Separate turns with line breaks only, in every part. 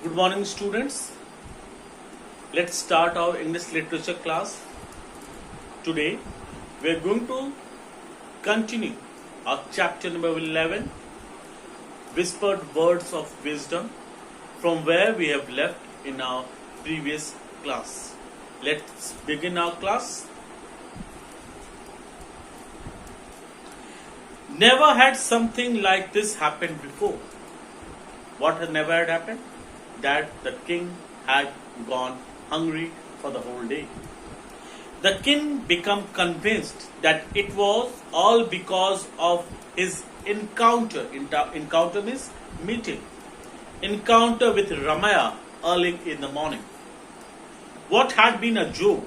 Good morning, students. Let's start our English literature class. Today, we are going to continue our chapter number 11, Whispered Words of Wisdom, from where we have left in our previous class. Let's begin our class. Never had something like this happened before. What had never had happened? That the king had gone hungry for the whole day. The king became convinced that it was all because of his encounter. Encounter means meeting. Encounter with Ramaya early in the morning. What had been a joke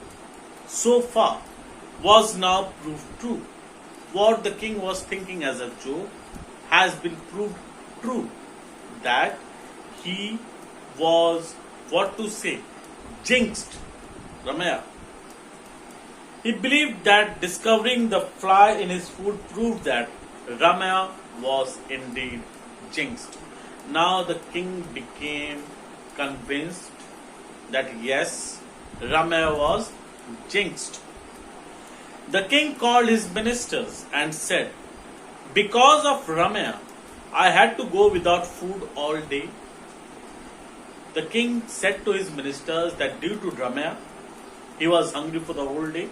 so far was now proved true. What the king was thinking as a joke has been proved true. That he was, jinxed. Ramaya. He believed that discovering the fly in his food proved that Ramaya was indeed jinxed. Now the king became convinced that yes, Ramaya was jinxed. The king called his ministers and said, "Because of Ramaya, I had to go without food all day." The king said to his ministers that due to Ramaya, he was hungry for the whole day.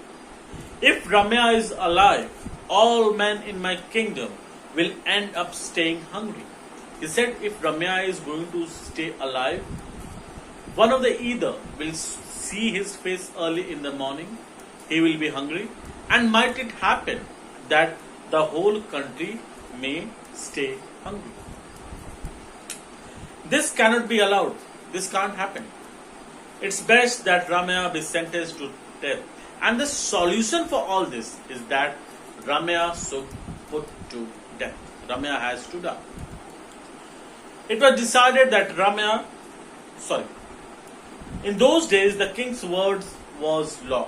If Ramaya is alive, all men in my kingdom will end up staying hungry. He said if Ramaya is going to stay alive, one of the either will see his face early in the morning, he will be hungry, and might it happen that the whole country may stay hungry. This cannot be allowed. This can't happen. It's best that Ramaya be sentenced to death. And the solution for all this is that Ramaya should put to death. Ramaya has to die. It was decided that in those days the king's words was law.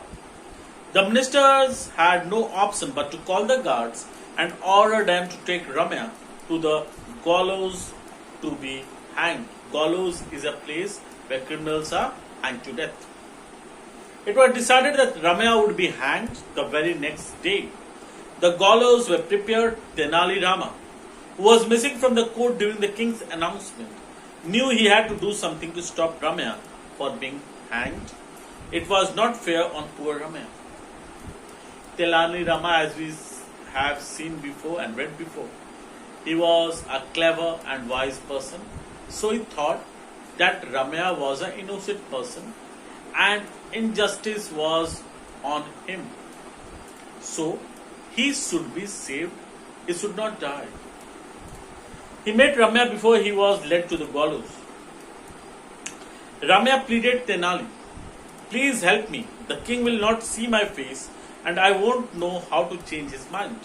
The ministers had no option but to call the guards and order them to take Ramaya to the gallows to be hanged. Gallows is a place where criminals are hanged to death. It was decided that Ramaya would be hanged the very next day. The gallows were prepared. Tenali Rama, who was missing from the court during the king's announcement, knew he had to do something to stop Ramaya for being hanged. It was not fair on poor Ramaya. Tenali Rama, as we have seen before and read before, he was a clever and wise person. So he thought that Ramaya was an innocent person and injustice was on him. So he should be saved. He should not die. He met Ramaya before he was led to the gallows. Ramaya pleaded Tenali, "Please help me. The king will not see my face and I won't know how to change his mind.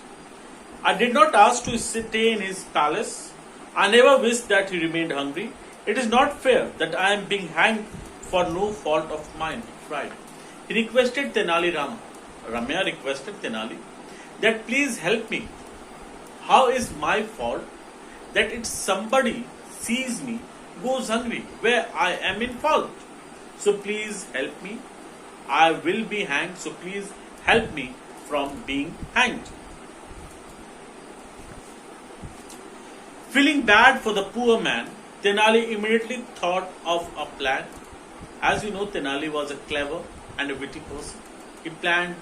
I did not ask to stay in his palace. I never wished that he remained hungry. It is not fair that I am being hanged for no fault of mine." Right. He requested Tenali Rama. Ramaya requested Tenali that please help me. How is my fault that if somebody sees me, goes hungry, where I am in fault? So please help me. I will be hanged, so please help me from being hanged. Feeling bad for the poor man, Tenali immediately thought of a plan. As you know, Tenali was a clever and a witty person. He planned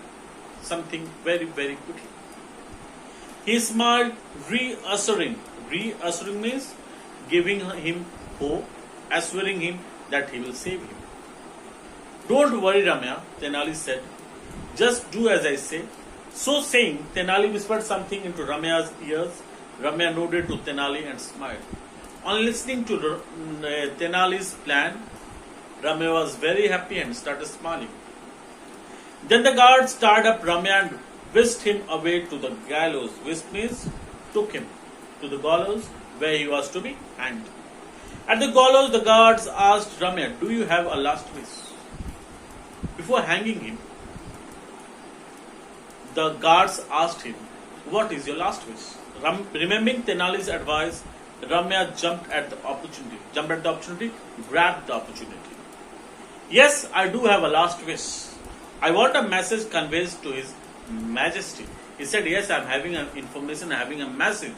something very, very quickly. He smiled, reassuring. Reassuring means giving him hope, assuring him that he will save him. "Don't worry, Ramaya," Tenali said. "Just do as I say." So saying, Tenali whispered something into Ramaya's ears. Ramaya nodded to Tenali and smiled. On listening to Tenali's plan, Ramaya was very happy and started smiling. Then the guards tied up Ramaya and whisked him away to the gallows. Whisked means took him to the gallows where he was to be hanged. At the gallows, the guards asked Ramaya, "Do you have a last wish?" Before hanging him, the guards asked him, "What is your last wish?" Remembering Tenali's advice, Ramya jumped at the opportunity, grabbed the opportunity. Yes, I do have a last wish. I want a message conveyed to His Majesty. He said, yes, I'm having an information, having a message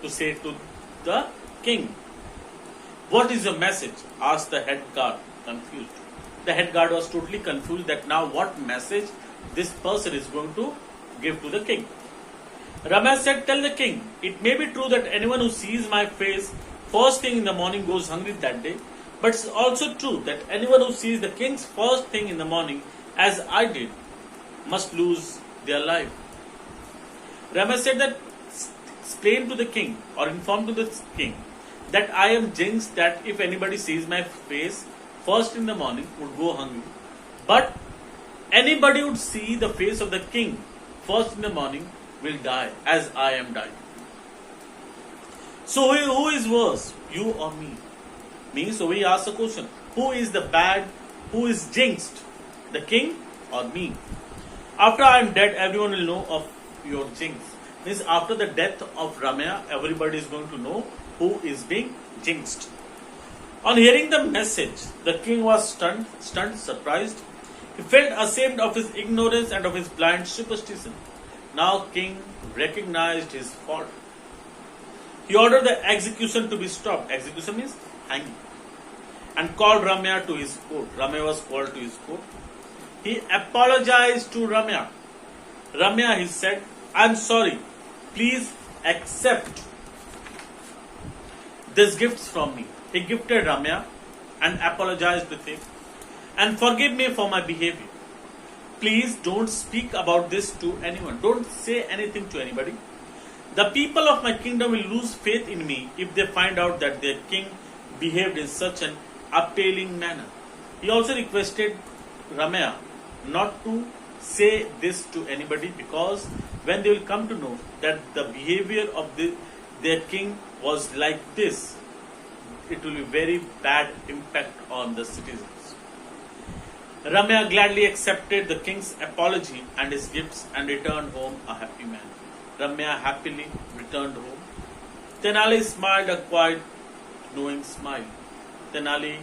to say to the king. What is your message? Asked the head guard, confused. The head guard was totally confused that now what message this person is going to give to the king. Ramya said, tell the king, it may be true that anyone who sees my face first thing in the morning goes hungry that day, but it's also true that anyone who sees the king's first thing in the morning, as I did, must lose their life. Ramya said that, explain to the king or inform to the king that I am jinxed that if anybody sees my face first in the morning would go hungry. But anybody would see the face of the king first in the morning will die as I am dying. So who is worse, you or me? So we ask the question, who is the bad, who is jinxed? The king or me? After I am dead, everyone will know of your jinx. Means after the death of Ramya, everybody is going to know who is being jinxed. On hearing the message, the king was stunned, surprised. He felt ashamed of his ignorance and of his blind superstition. Now king recognized his fault. He ordered the execution to be stopped. Execution means hanging. And called Ramya to his court. Ramya was called to his court. He apologized to Ramya. Ramya, he said, I am sorry. Please accept these gifts from me. He gifted Ramya and apologized with him. And forgive me for my behavior. Please don't speak about this to anyone. Don't say anything to anybody. The people of my kingdom will lose faith in me if they find out that their king behaved in such an appalling manner. He also requested Ramya not to say this to anybody, because when they will come to know that the behavior of their king was like this, it will be very bad impact on the citizens. Ramya gladly accepted the king's apology and his gifts and returned home a happy man. Ramya happily returned home. Tenali smiled a quiet, knowing smile. Tenali,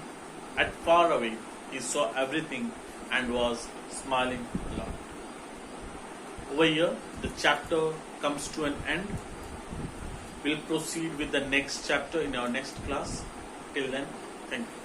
at far away, he saw everything and was smiling a lot. Over here, the chapter comes to an end. We'll proceed with the next chapter in our next class. Till then, thank you.